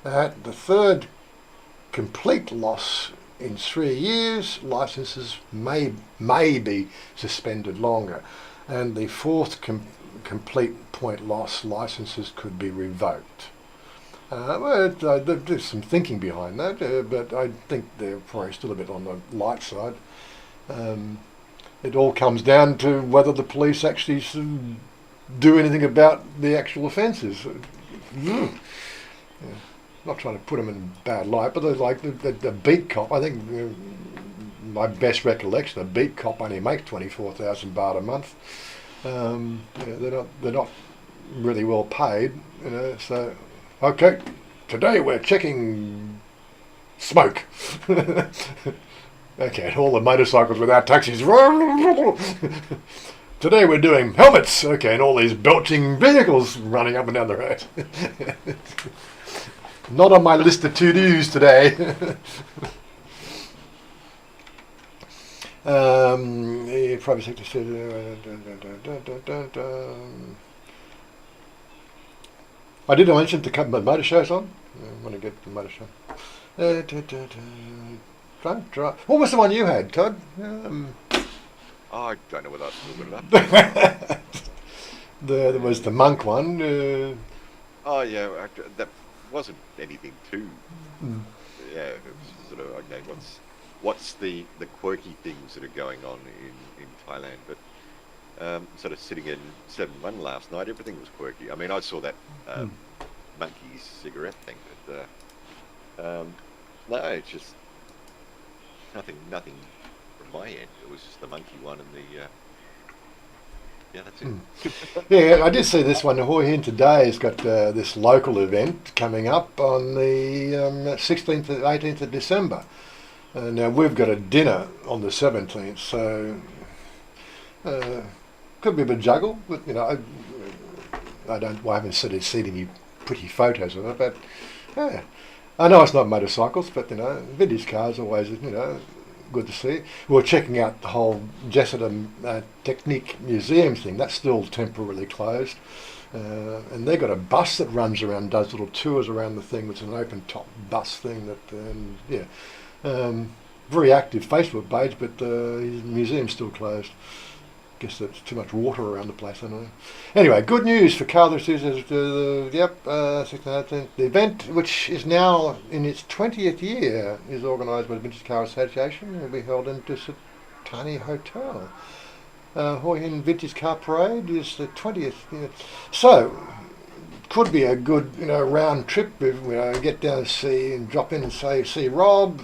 The third complete loss in 3 years, licences may be suspended longer. And the fourth complete point loss, licences could be revoked. There's some thinking behind that, but I think they're probably still a bit on the light side. It all comes down to whether the police actually do anything about the actual offences. Yeah. Not trying to put them in bad light, but they're like the beat cop. I think my best recollection, a beat cop only makes 24,000 baht a month. They're not really well paid, So, okay, today we're checking smoke. Okay, all the motorcycles without taxis. Today we're doing helmets. Okay, and all these belching vehicles running up and down the road. Not on my list of to-dos today. Private sector said. I did mention to cut my motor shows on. I want to get the motor show. What was the one you had, Todd? I don't know whether I still got it up. There was the monk one. Oh yeah, that wasn't anything too. Mm. Yeah, it was sort of okay. What's the quirky things that are going on in Thailand? But sort of sitting in 7-1 last night, everything was quirky. I mean, I saw that Mm. monkey cigarette thing, but no, it's just nothing from my end. It was just the monkey one and the yeah, that's it. Mm. Yeah, I did see this one. Hoi Hin today has got this local event coming up on the 16th and 18th of December. Now we've got a dinner on the 17th, so could be a bit juggle. But I haven't seen any pretty photos of it. But yeah, I know it's not motorcycles, but vintage cars always good to see. We're checking out the whole Jessedam Technique Museum thing. That's still temporarily closed. And they've got a bus that runs around, does little tours around the thing. It's an open top bus thing that, very active Facebook page, but the museum's still closed. Guess there's too much water around the place, I don't know. Anyway, good news for car enthusiasts. The event, which is now in its 20th year, is organised by the Vintage Car Association and will be held in Tiny Hotel. Hoi Hin Vintage Car Parade is the 20th year. So, could be a good round trip. Get down and drop in and see Rob,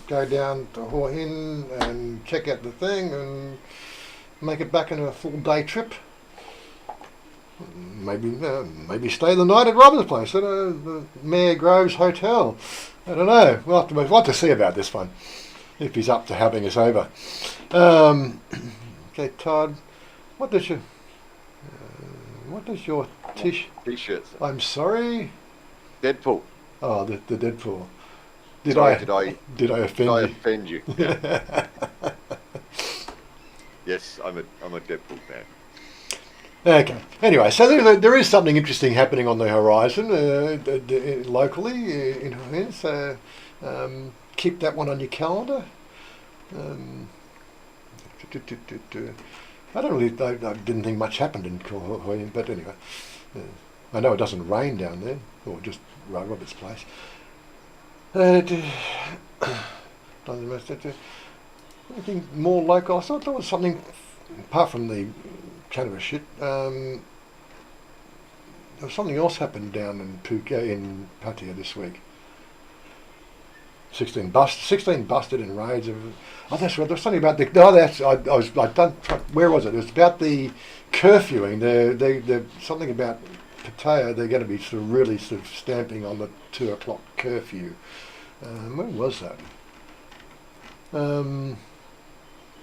go down to Hoi Hin and check out the thing and make it back in a full day trip. Maybe stay the night at Rob's place at the Mayor Groves Hotel. I don't know. We'll have to see about this one if he's up to having us over. Okay, Todd, what does your T-shirts? I'm sorry. Deadpool. Oh, the Deadpool. Did I offend you? Yeah. Yes, I'm a Deadpool fan. Okay. Anyway, so there is something interesting happening on the horizon locally in Hoi Hin. So keep that one on your calendar. I didn't think much happened in Hoi Hin, but anyway, I know it doesn't rain down there, or just Robert's place. Anything more local? I thought there was something apart from the cannabis shit. There was something else happened down in in Pattaya this week. 16 busted in raids. Oh, that's right. There was something about the. Oh, that's. I done. Where was it? It was about the curfewing. They're something about Pattaya. They're going to be really stamping on the 2 o'clock curfew. When was that?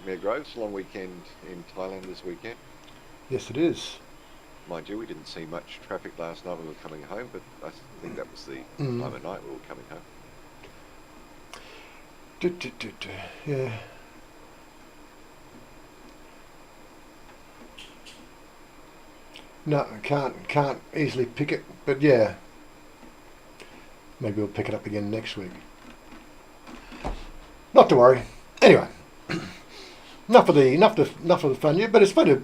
Mayor Groves, long weekend in Thailand this weekend. Yes, it is. Mind you, we didn't see much traffic last night when we were coming home, but I think that was the time of night we were coming home. Yeah. No, can't easily pick it, but yeah. Maybe we'll pick it up again next week. Not to worry. Anyway, enough of the fun. Yeah, but it's fun to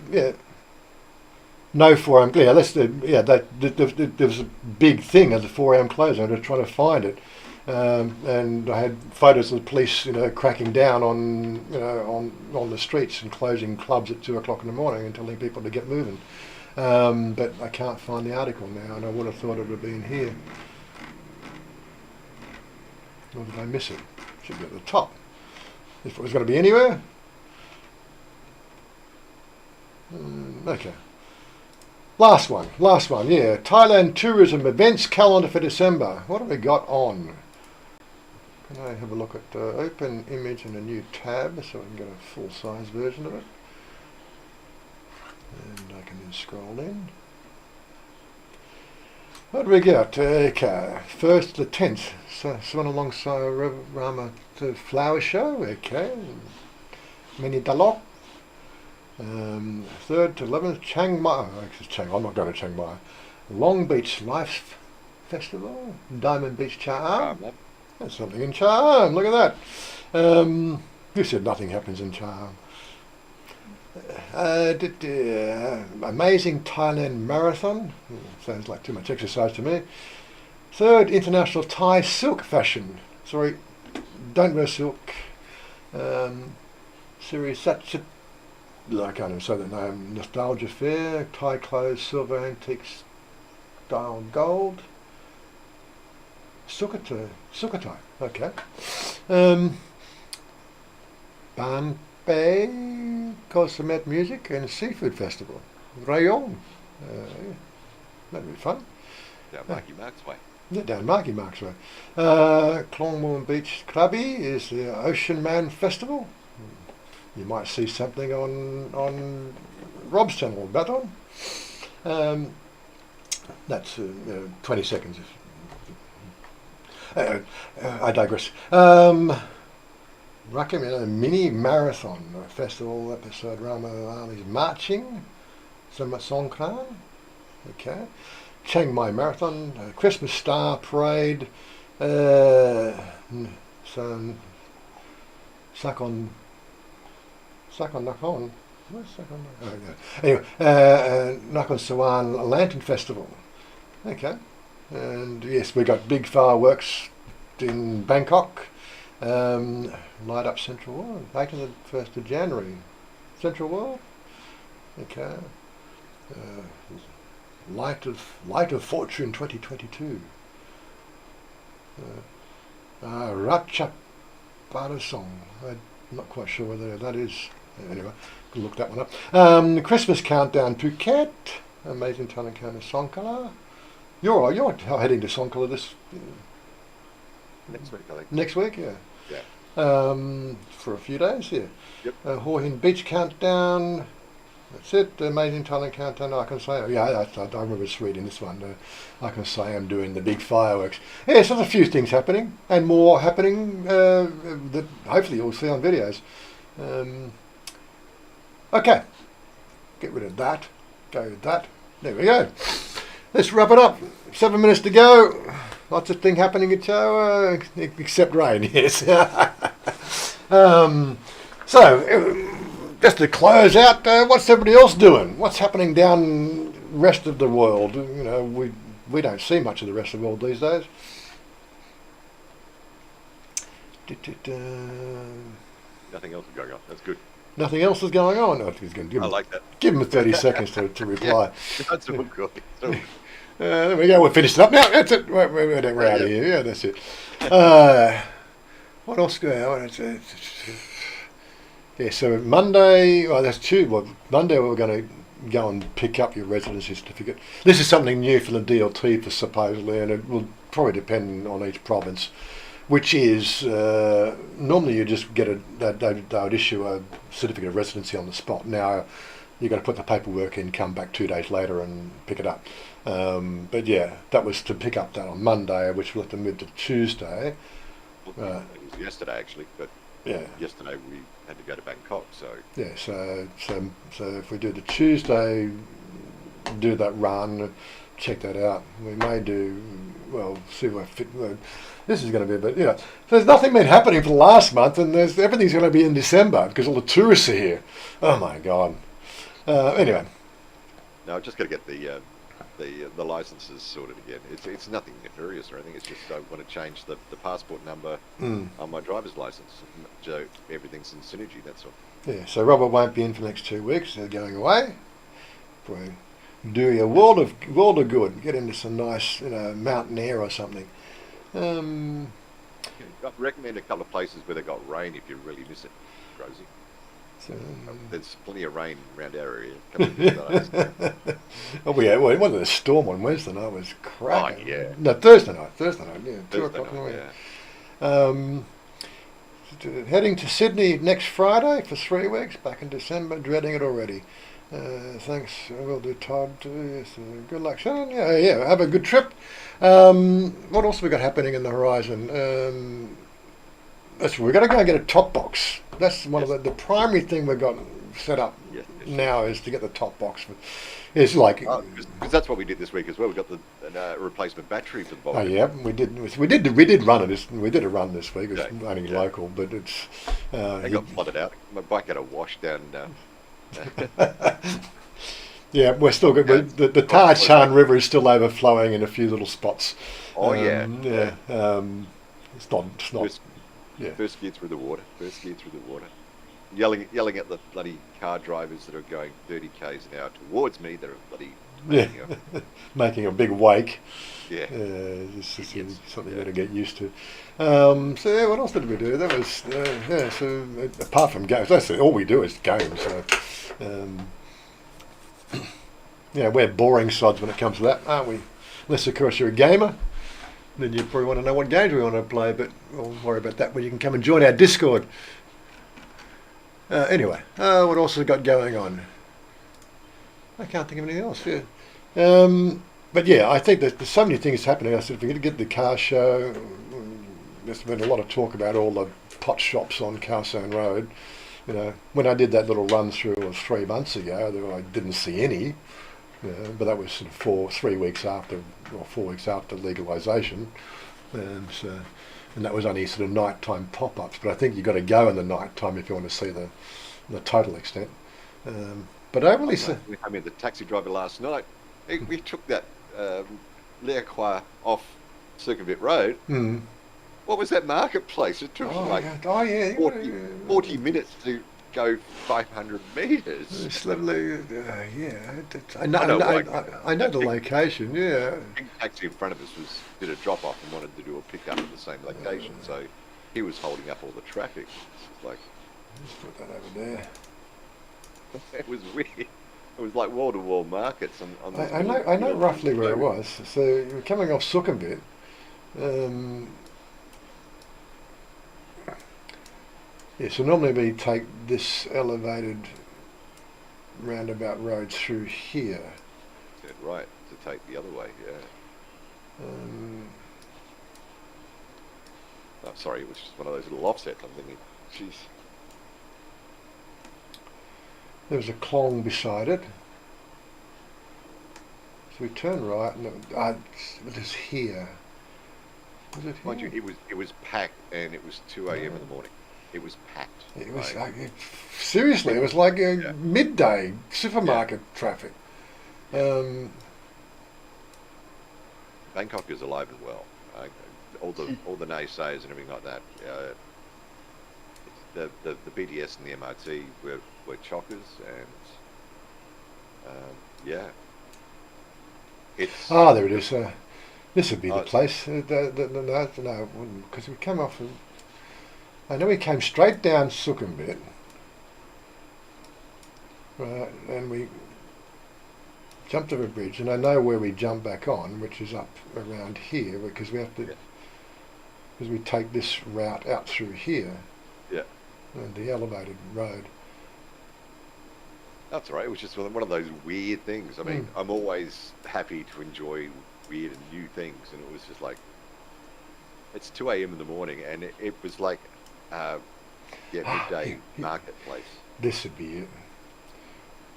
no 4am. Yeah, there was a big thing as a 4am close. I was trying to find it, and I had photos of the police, cracking down on the streets and closing clubs at 2 o'clock in the morning and telling people to get moving. But I can't find the article now, and I would have thought it would have been here. Or did I miss it? Should be at the top. If it was going to be anywhere. Okay. Last one, yeah. Thailand tourism events calendar for December. What have we got on? Can I have a look at open image in a new tab so I can get a full-size version of it? And I can then scroll in. What do we got? Okay, first the 10th, Swan alongside Rama the flower show. Okay, Mini Dalok. 3rd to 11th, Chiang Mai. I'm not going to Chiang Mai. Long Beach Life Festival, Diamond Beach Cha. That's something in Cha. Look at that. You said nothing happens in Cha. Amazing Thailand marathon. Sounds like too much exercise to me. Third, International Thai Silk Fashion. Sorry, don't wear silk. Series such a... I can't even say the name. Nostalgia Fair, Thai clothes, silver antiques, style gold. Sukhothai, okay. Ban Bay Cosmet Music and Seafood Festival. Rayong. That'd be fun. Down Marky Mark's way. Yeah, down Marky Mark's way. Klongmoon Beach Clubby is the Ocean Man Festival. You might see something on Rob's channel, Baton. That's 20 seconds. I digress. Recommend a mini marathon festival episode. Rama Army's marching. Songkran. Okay. Chiang Mai Marathon. Christmas Star Parade. Sakon Nakhon. Where's Sakon? Oh, yeah. Anyway, Nakhon Sawan Lantern Festival. Okay. And yes, we got big fireworks in Bangkok. Light up Central World, 8th and the 1st of January. Central World. Okay. Light of Fortune 2022. Ratcha Song. I'm not quite sure whether that is. Anyway, can look that one up. The Christmas Countdown Phuket. Amazing Talent Countdown Songkala. You're heading to Songkala this Next week, I think. next week, yeah. Yeah. For a few days, yeah. Yep. Hua Hin Beach Countdown. That's it. Amazing Talent Countdown. I can say, yeah, I remember reading this one. I can say I'm doing the big fireworks. Yeah, so there's a few things happening and more happening that hopefully you'll see on videos. Okay, get rid of that. Go with that. There we go. Let's wrap it up. 7 minutes to go. Lots of things happening at Chow, except rain, yes. Just to close out, what's everybody else doing? What's happening down the rest of the world? You know, we don't see much of the rest of the world these days. Nothing else is going on. That's good. Nothing else is going on. No, I like that. Give them 30 seconds to reply. Yeah, that's all good. There we go. We'll finish it up now. That's it. We're out of here. Yeah, that's it. What else going on? Yeah, so Monday. Well, that's Tuesday. Well, Monday we're going to go and pick up your residency certificate. This is something new for the DLT, for supposedly, and it will probably depend on each province. Which is normally you just get they would issue a certificate of residency on the spot. Now you've got to put the paperwork in, come back 2 days later and pick it up. But yeah, that was to pick up that on Monday, which we'll have to move to Tuesday. It was yesterday actually, but yeah, yesterday we had to go to Bangkok. So yeah, so if we do the Tuesday, do that run, check that out. We may do see what fit. This is going to be a bit, there's nothing been happening for the last month, and everything's going to be in December because all the tourists are here. Oh my God. Anyway. No, I've just got to get the licenses sorted again. It's nothing nefarious or anything. It's just I want to change the passport number on my driver's license. So everything's in synergy, that's all. Yeah, so Robert won't be in for the next 2 weeks. They're going away. Probably do you a world of good. Get into some nice, mountain air or something. I'd recommend a couple of places where they got rain if you really miss it, Rosie. So, there's plenty of rain around our area. Oh, we had a storm on Wednesday night. It was cracking. Oh, yeah. No, Thursday night, yeah. Thursday 2 o'clock in the night, morning. Heading to Sydney next Friday for 3 weeks, back in December, dreading it already. Thanks, will do, Todd. Yes, good luck, Shannon. Yeah, have a good trip. What else have we got happening in the horizon? We've got to go and get a top box. That's one of the primary thing we've got set up now is to get the top box. It's like because that's what we did this week as well. We got the replacement battery for the box. Oh yeah, we did run it. We did a run this week. It's only local, but it's. It got flooded out. My bike had a wash down Yeah, we're still good. The Tar Chan River is still overflowing in a few little spots. Oh yeah. Yeah. It's not. First, Yeah. first gear through the water. First gear through the water. Yelling at the bloody car drivers that are going 30 k's an hour towards me. That are bloody Making a big wake. yeah. It's just something you're going to get used to. So yeah, what else did we do? That was yeah. So apart from games, that's all we do is games. So, yeah, we're boring sods when it comes to that, aren't we? Unless of course you're a gamer, then you probably want to know what games we want to play. But we'll worry about that when you can come and join our Discord. Anyway, what else has got going on? I can't think of anything else. Yeah. But yeah, I think that there's so many things happening. I said, if we're going to get the car show, there's been a lot of talk about all the pot shops on Kowsone Road. You know, when I did that little run through 3 months ago, I didn't see any. But that was sort of 3 weeks after, or 4 weeks after legalisation. And that was only sort of nighttime pop-ups. But I think you've got to go in the nighttime if you want to see the total extent. But I really said... I mean, the taxi driver last night, we took that Leaqua off Circumvent Road. Mm. What was that marketplace? It took 40 minutes to go 500 metres. It's lovely, I know the location, yeah. The big taxi in front of us did a drop-off and wanted to do a pick-up at the same location, so he was holding up all the traffic. It's like... Let's put that over there. It was weird. It was like wall-to-wall markets. I know roughly where it was. So you're coming off Sukhumvit. Yeah, so normally we take this elevated roundabout road through here. Yeah, right, to take the other way, yeah. Oh, sorry, it was just one of those little offsets. I'm thinking, jeez. There was a clong beside it. So we turn right, and it is here. Was it here? Mind you, it was packed, and it was 2 a.m. in the morning. It was packed. It was seriously. It was like midday supermarket traffic. Bangkok is alive and well. All the naysayers and everything like that. The BDS and the MRT were chockers, and yeah. It's there it is. This would be the place. No, because we came off. I know we came straight down Sukhumvit, right, and we jumped over a bridge, and I know where we jump back on, which is up around here, because we have to, because we take this route out through here, and the elevated road. That's all right. It was just one of those weird things. I mean, I'm always happy to enjoy weird and new things, and it was just like, it's 2 a.m. in the morning, and it was like, midday marketplace. This would be it.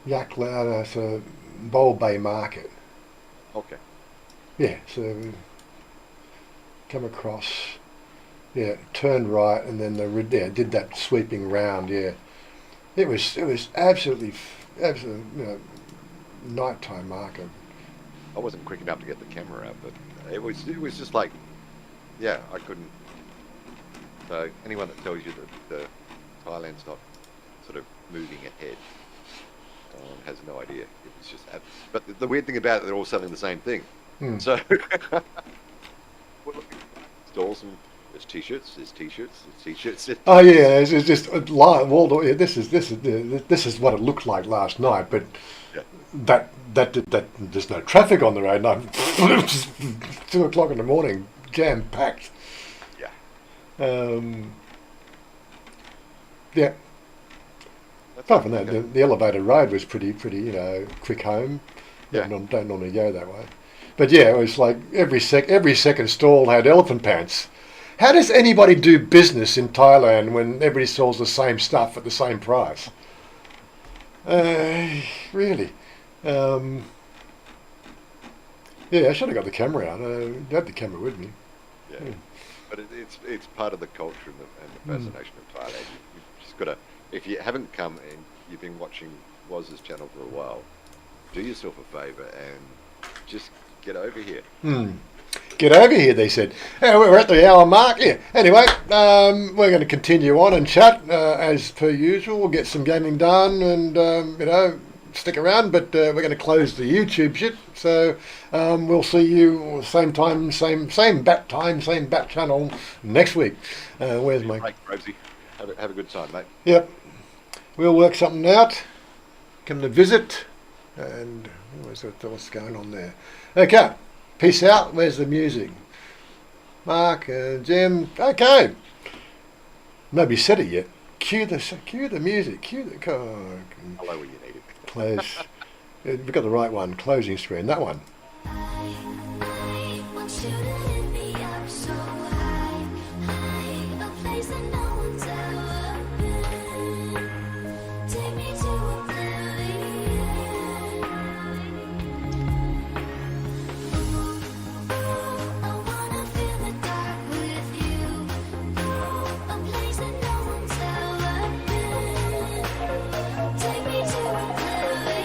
Yak Lauda, so Bowl Bay Market. Okay. Yeah, so we come across, turned right, and then did that sweeping round. Yeah, it was absolutely nighttime market. I wasn't quick enough to get the camera out, but it was just like, I couldn't. So anyone that tells you that Thailand's not sort of moving ahead has no idea. It was just, but the weird thing about it, they're all selling the same thing. So stalls and there's t-shirts, Oh yeah, it's just walled. Yeah, this is what it looked like last night, but that there's no traffic on the road. No, 2 o'clock in the morning, jam packed. Apart from that, the elevated road was pretty, quick home. Don't normally go that way. But it was like every second stall had elephant pants. How does anybody do business in Thailand when everybody sells the same stuff at the same price? Really? I should have got the camera out. I had the camera with me. But it's part of the culture and the fascination of Thailand. You've just got to, if you haven't come and you've been watching Wazza's channel for a while, do yourself a favour and just get over here. Get over here, they said. We're at the hour mark. Yeah. Anyway, we're going to continue on and chat as per usual. We'll get some gaming done and, stick around. But we're going to close the YouTube shit. So we'll see you same time, same bat time, same bat channel next week. Where's my... Right, Rosie. Have a good time, mate. Yep. We'll work something out. Come to visit. And what's going on there? Okay. Peace out. Where's the music? Mark and Jim. Okay. Nobody said it yet. Cue the music. Cue the Hello when you need it. close. We've got the right one. Closing screen. That one. I want you to